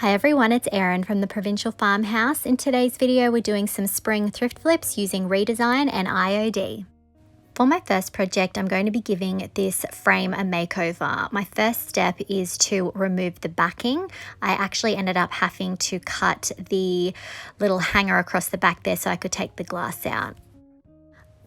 Hi everyone, it's Erin from the Provincial Farmhouse. In today's video, we're doing some spring thrift flips using Redesign and IOD. For my first project, I'm going to be giving this frame a makeover. My first step is to remove the backing. I actually ended up having to cut the little hanger across the back there so I could take the glass out.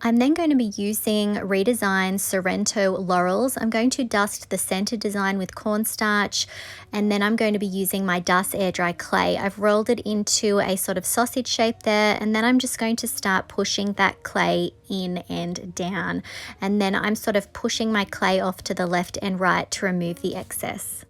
I'm then going to be using Redesign Sorrento Laurels. I'm going to dust the center design with cornstarch, and then I'm going to be using my dust air dry clay. I've rolled it into a sort of sausage shape there, and then I'm just going to start pushing that clay in and down. And then I'm sort of pushing my clay off to the left and right to remove the excess.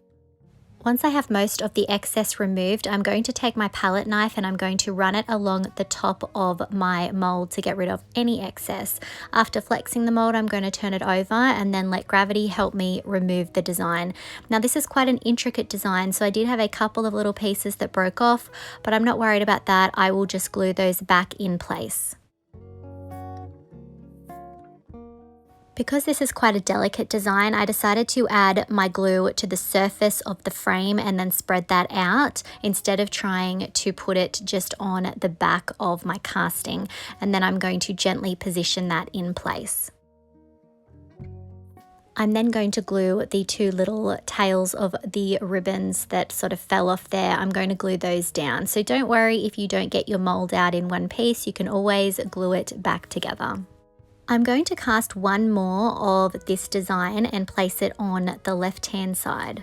Once I have most of the excess removed, I'm going to take my palette knife and I'm going to run it along the top of my mold to get rid of any excess. After flexing the mold, I'm going to turn it over and then let gravity help me remove the design. Now this is quite an intricate design, so I did have a couple of little pieces that broke off, but I'm not worried about that. I will just glue those back in place. Because this is quite a delicate design, I decided to add my glue to the surface of the frame and then spread that out instead of trying to put it just on the back of my casting. And then I'm going to gently position that in place. I'm then going to glue the two little tails of the ribbons that sort of fell off there. I'm going to glue those down. So don't worry if you don't get your mold out in one piece, you can always glue it back together. I'm going to cast one more of this design and place it on the left-hand side.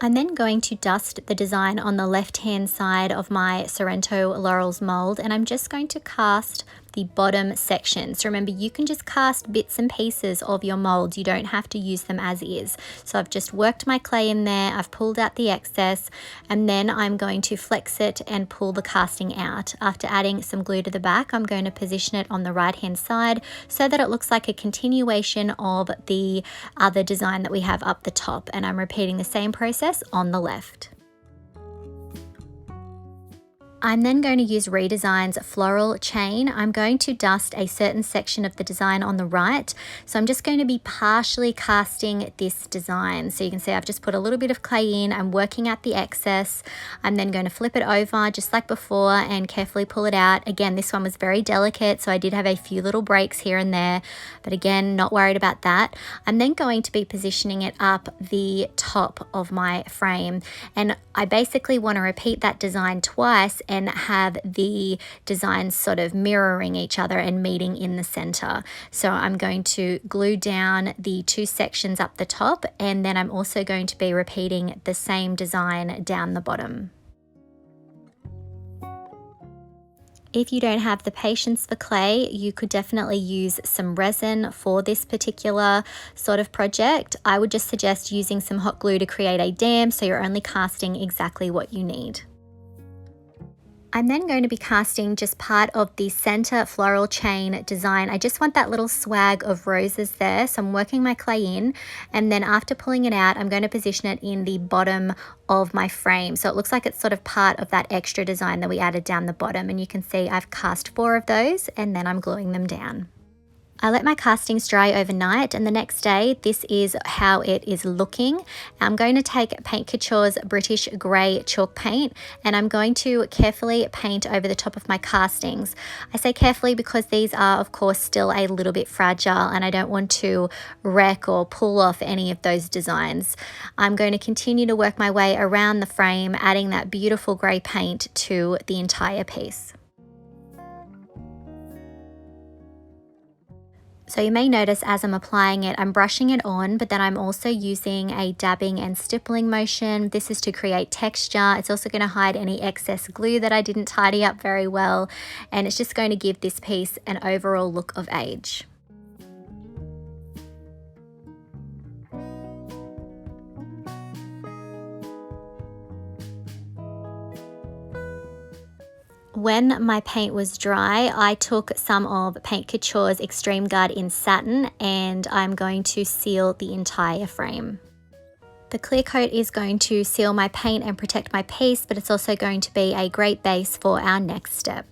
I'm then going to dust the design on the left-hand side of my Sorrento Laurels mold, and I'm just going to cast the bottom section. So remember, you can just cast bits and pieces of your mold. You don't have to use them as is. So I've just worked my clay in there, I've pulled out the excess, and then I'm going to flex it and pull the casting out. After adding some glue to the back, I'm going to position it on the right-hand side so that it looks like a continuation of the other design that we have up the top, and I'm repeating the same process on the left. I'm then going to use Redesign's floral chain. I'm going to dust a certain section of the design on the right. So I'm just going to be partially casting this design. So you can see I've just put a little bit of clay in, I'm working out the excess. I'm then going to flip it over just like before and carefully pull it out. Again, this one was very delicate, so I did have a few little breaks here and there, but again, not worried about that. I'm then going to be positioning it up the top of my frame, and I basically want to repeat that design twice and have the designs sort of mirroring each other and meeting in the center. So I'm going to glue down the two sections up the top, and then I'm also going to be repeating the same design down the bottom. If you don't have the patience for clay, you could definitely use some resin for this particular sort of project. I would just suggest using some hot glue to create a dam so you're only casting exactly what you need. I'm then going to be casting just part of the center floral chain design. I just want that little swag of roses there, so I'm working my clay in, and then after pulling it out, I'm going to position it in the bottom of my frame. So it looks like it's sort of part of that extra design that we added down the bottom, and you can see I've cast 4 of those and then I'm gluing them down. I let my castings dry overnight, and the next day this is how it is looking. I'm going to take Paint Couture's British Grey chalk paint, and I'm going to carefully paint over the top of my castings. I say carefully because these are of course still a little bit fragile and I don't want to wreck or pull off any of those designs. I'm going to continue to work my way around the frame, adding that beautiful grey paint to the entire piece. So you may notice as I'm applying it, I'm brushing it on, but then I'm also using a dabbing and stippling motion. This is to create texture. It's also going to hide any excess glue that I didn't tidy up very well, and it's just going to give this piece an overall look of age. When my paint was dry, I took some of Paint Couture's Extreme Guard in Satin, and I'm going to seal the entire frame. The clear coat is going to seal my paint and protect my piece, but it's also going to be a great base for our next step.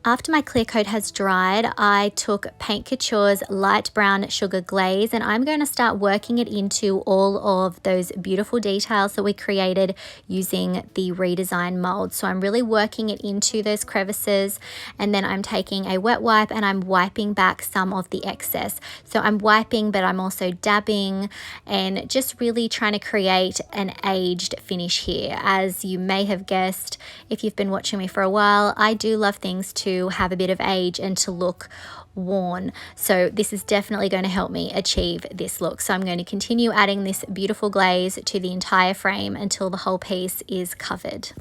After my clear coat has dried, I took Paint Couture's light brown sugar glaze, and I'm going to start working it into all of those beautiful details that we created using the Redesign Moulds. So I'm really working it into those crevices, and then I'm taking a wet wipe and I'm wiping back some of the excess. So I'm wiping, but I'm also dabbing and just really trying to create an aged finish here. As you may have guessed, if you've been watching me for a while, I do love things to have a bit of age and to look worn. So this is definitely going to help me achieve this look. So I'm going to continue adding this beautiful glaze to the entire frame until the whole piece is covered.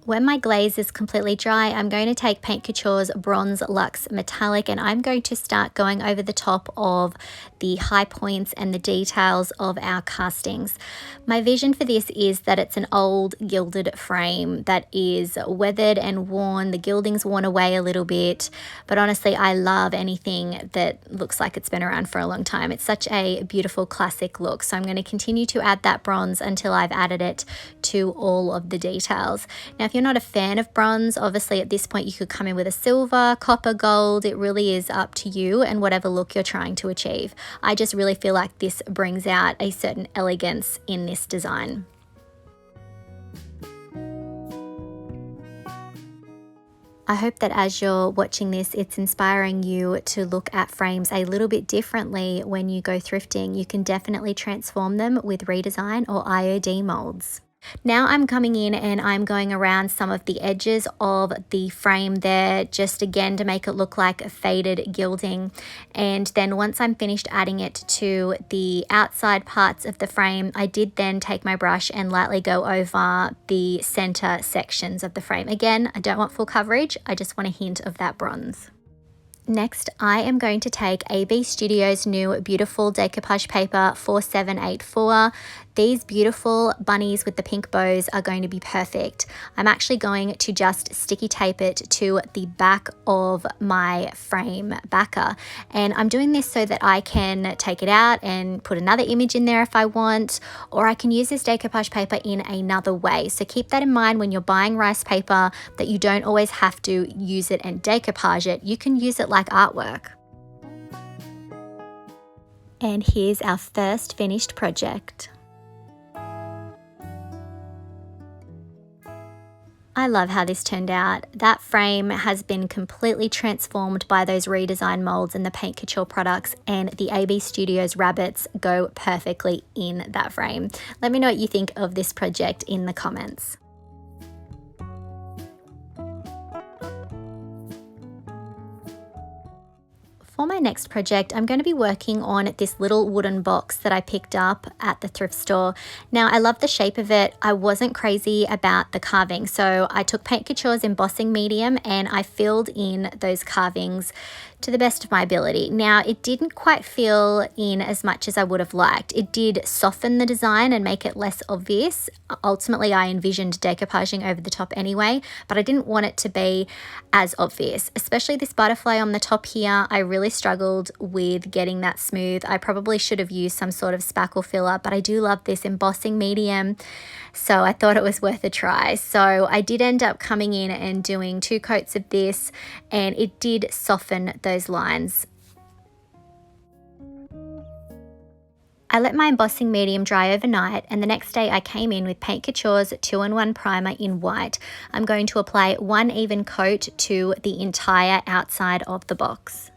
When my glaze is completely dry, I'm going to take Paint Couture's Bronze Luxe Metallic, and I'm going to start going over the top of the high points and the details of our castings. My vision for this is that it's an old gilded frame that is weathered and worn. The gilding's worn away a little bit, but honestly, I love anything that looks like it's been around for a long time. It's such a beautiful classic look. So I'm going to continue to add that bronze until I've added it to all of the details. Now, if you're not a fan of bronze, obviously at this point you could come in with a silver, copper, gold. It really is up to you and whatever look you're trying to achieve. I just really feel like this brings out a certain elegance in this design. I hope that as you're watching this, it's inspiring you to look at frames a little bit differently when you go thrifting. You can definitely transform them with Redesign or IOD molds. Now I'm coming in and I'm going around some of the edges of the frame there, just again to make it look like a faded gilding. And then once I'm finished adding it to the outside parts of the frame, I did then take my brush and lightly go over the center sections of the frame. Again, I don't want full coverage, I just want a hint of that bronze. Next, I am going to take AB Studio's new beautiful decoupage paper 4784. These beautiful bunnies with the pink bows are going to be perfect. I'm actually going to just sticky tape it to the back of my frame backer. And I'm doing this so that I can take it out and put another image in there if I want, or I can use this decoupage paper in another way. So keep that in mind when you're buying rice paper, that you don't always have to use it and decoupage it. You can use it like artwork. And here's our first finished project. I love how this turned out. That frame has been completely transformed by those Redesign molds and the Paint Couture products, and the AB Studios rabbits go perfectly in that frame. Let me know what you think of this project in the comments. For my next project, I'm going to be working on this little wooden box that I picked up at the thrift store. Now, I love the shape of it. I wasn't crazy about the carving, so I took Paint Couture's embossing medium and I filled in those carvings to the best of my ability. Now, it didn't quite fill in as much as I would have liked. It did soften the design and make it less obvious. Ultimately, I envisioned decoupaging over the top anyway, but I didn't want it to be as obvious, especially this butterfly on the top here. I really struggled with getting that smooth. I probably should have used some sort of spackle filler, but I do love this embossing medium, so I thought it was worth a try. So I did end up coming in and doing 2 coats of this, and it did soften those lines. I let my embossing medium dry overnight, and the next day I came in with Paint Couture's 2-in-1 primer in white. I'm going to apply 1 even coat to the entire outside of the box.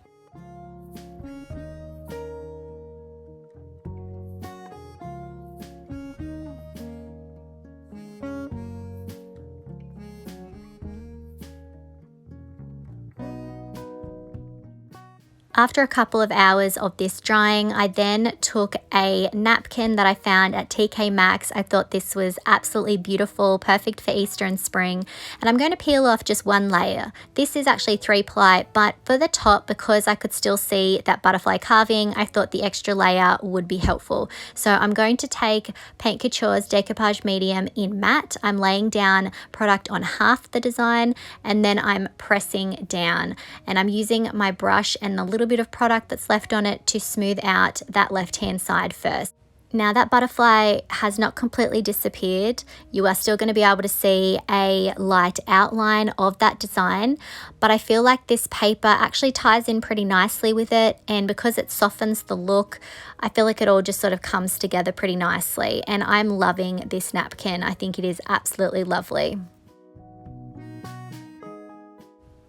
After a couple of hours of this drying, I then took a napkin that I found at TK Maxx. I thought this was absolutely beautiful, perfect for Easter and spring. And I'm going to peel off just 1 layer. This is actually 3-ply, but for the top, because I could still see that butterfly carving, I thought the extra layer would be helpful. So I'm going to take Paint Couture's Decoupage Medium in matte. I'm laying down product on half the design, and then I'm pressing down. And I'm using my brush and the little little bit of product that's left on it to smooth out that left-hand side first. Now that butterfly has not completely disappeared. You are still going to be able to see a light outline of that design, but I feel like this paper actually ties in pretty nicely with it, and because it softens the look, I feel like it all just sort of comes together pretty nicely, and I'm loving this napkin. I think it is absolutely lovely.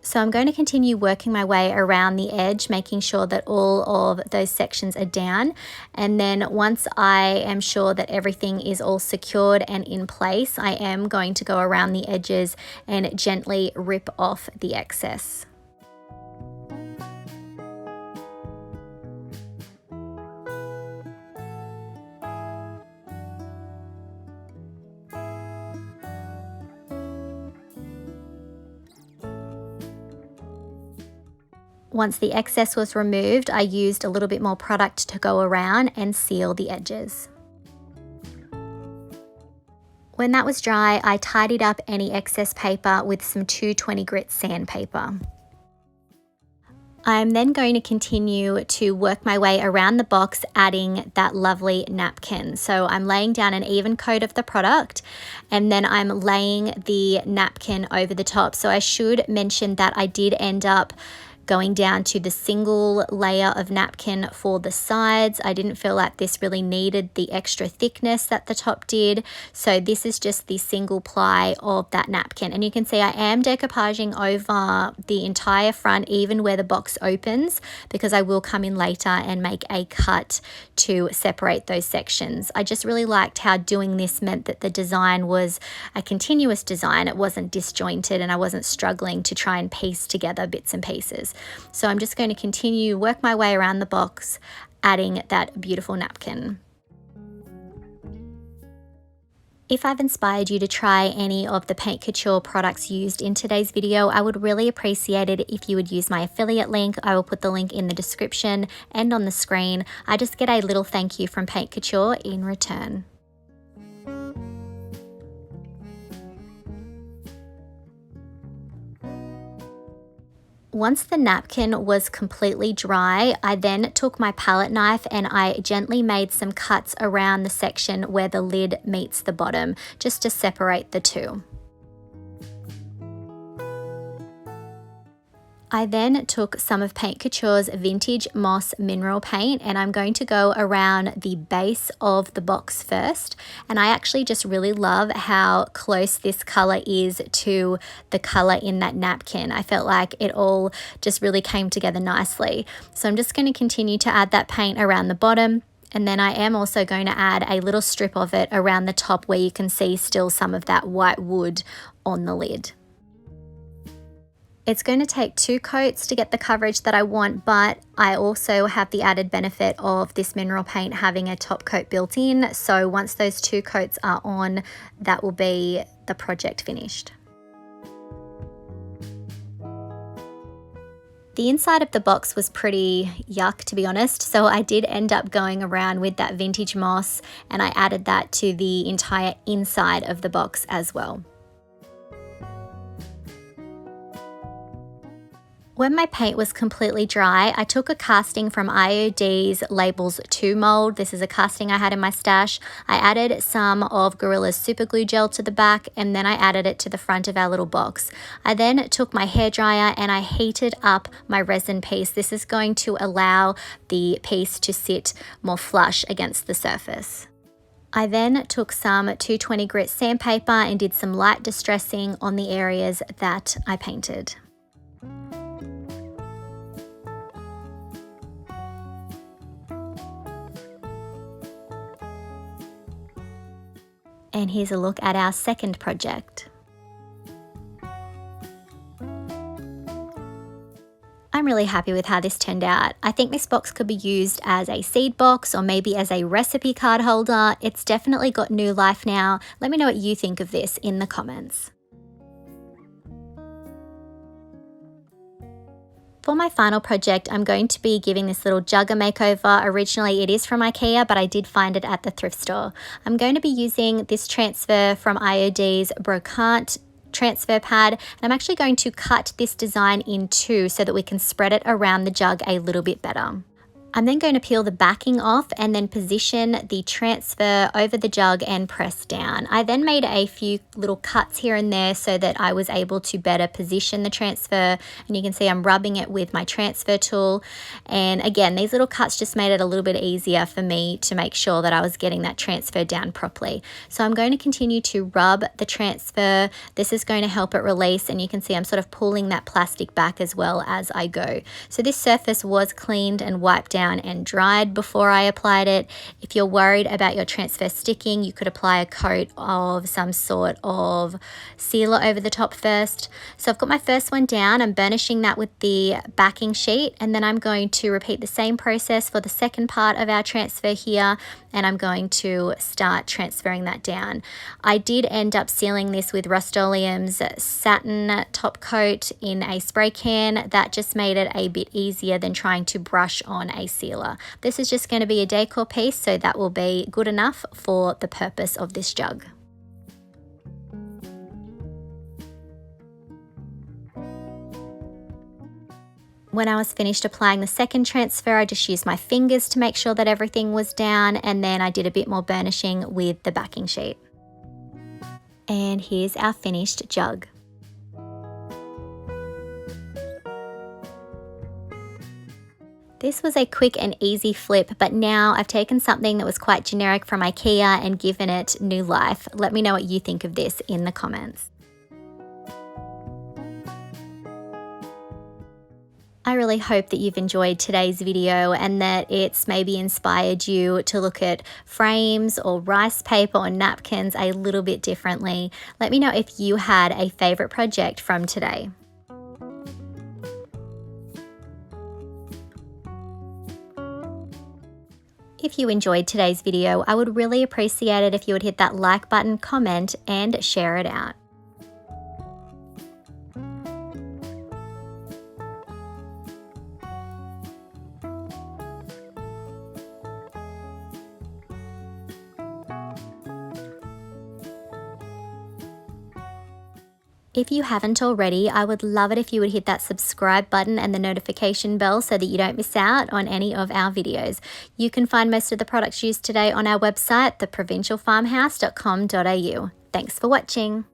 So I'm going to continue working my way around the edge, making sure that all of those sections are down. And then once I am sure that everything is all secured and in place, I am going to go around the edges and gently rip off the excess. Once the excess was removed, I used a little bit more product to go around and seal the edges. When that was dry, I tidied up any excess paper with some 220 grit sandpaper. I'm then going to continue to work my way around the box, adding that lovely napkin. So I'm laying down an even coat of the product, and then I'm laying the napkin over the top. So I should mention that I did end up going down to the single layer of napkin for the sides. I didn't feel like this really needed the extra thickness that the top did, so this is just the single ply of that napkin. And you can see I am decoupaging over the entire front, even where the box opens, because I will come in later and make a cut to separate those sections. I just really liked how doing this meant that the design was a continuous design. It wasn't disjointed, and I wasn't struggling to try and piece together bits and pieces. So I'm just going to continue work my way around the box, adding that beautiful napkin. If I've inspired you to try any of the Paint Couture products used in today's video, I would really appreciate it if you would use my affiliate link. I will put the link in the description and on the screen. I just get a little thank you from Paint Couture in return. Once the napkin was completely dry, I then took my palette knife and I gently made some cuts around the section where the lid meets the bottom, just to separate the two. I then took some of Paint Couture's Vintage Moss Mineral Paint, and I'm going to go around the base of the box first. And I actually just really love how close this color is to the color in that napkin. I felt like it all just really came together nicely. So I'm just going to continue to add that paint around the bottom. And then I am also going to add a little strip of it around the top where you can see still some of that white wood on the lid. It's going to take 2 coats to get the coverage that I want, but I also have the added benefit of this mineral paint having a top coat built in. So once those 2 coats are on, that will be the project finished. The inside of the box was pretty yuck, to be honest, so I did end up going around with that vintage moss, and I added that to the entire inside of the box as well. When my paint was completely dry, I took a casting from IOD's Labels 2 mold. This is a casting I had in my stash. I added some of Gorilla's super glue gel to the back, and then I added it to the front of our little box. I then took my hairdryer and I heated up my resin piece. This is going to allow the piece to sit more flush against the surface. I then took some 220 grit sandpaper and did some light distressing on the areas that I painted. And here's a look at our second project. I'm really happy with how this turned out. I think this box could be used as a seed box or maybe as a recipe card holder. It's definitely got new life now. Let me know what you think of this in the comments. For my final project, I'm going to be giving this little jug a makeover. Originally it is from IKEA, but I did find it at the thrift store. I'm going to be using this transfer from IOD's Brocante transfer pad, and I'm actually going to cut this design in two so that we can spread it around the jug a little bit better. I'm then going to peel the backing off and then position the transfer over the jug and press down. I then made a few little cuts here and there so that I was able to better position the transfer, and you can see I'm rubbing it with my transfer tool. And again, these little cuts just made it a little bit easier for me to make sure that I was getting that transfer down properly. So I'm going to continue to rub the transfer. This is going to help it release, and you can see I'm sort of pulling that plastic back as well as I go. So this surface was cleaned and wiped down and dried before I applied it. If you're worried about your transfer sticking, you could apply a coat of some sort of sealer over the top first. So I've got my first one down. I'm burnishing that with the backing sheet, and then I'm going to repeat the same process for the second part of our transfer here, and I'm going to start transferring that down. I did end up sealing this with Rust-Oleum's satin top coat in a spray can. That just made it a bit easier than trying to brush on a sealer. This is just going to be a decor piece, so that will be good enough for the purpose of this jug. When I was finished applying the second transfer, I just used my fingers to make sure that everything was down, and then I did a bit more burnishing with the backing sheet. And here's our finished jug. This was a quick and easy flip, but now I've taken something that was quite generic from IKEA and given it new life. Let me know what you think of this in the comments. I really hope that you've enjoyed today's video and that it's maybe inspired you to look at frames or rice paper or napkins a little bit differently. Let me know if you had a favorite project from today. If you enjoyed today's video, I would really appreciate it if you would hit that like button, comment, and share it out. If you haven't already, I would love it if you would hit that subscribe button and the notification bell so that you don't miss out on any of our videos. You can find most of the products used today on our website, theprovincialfarmhouse.com.au. Thanks for watching.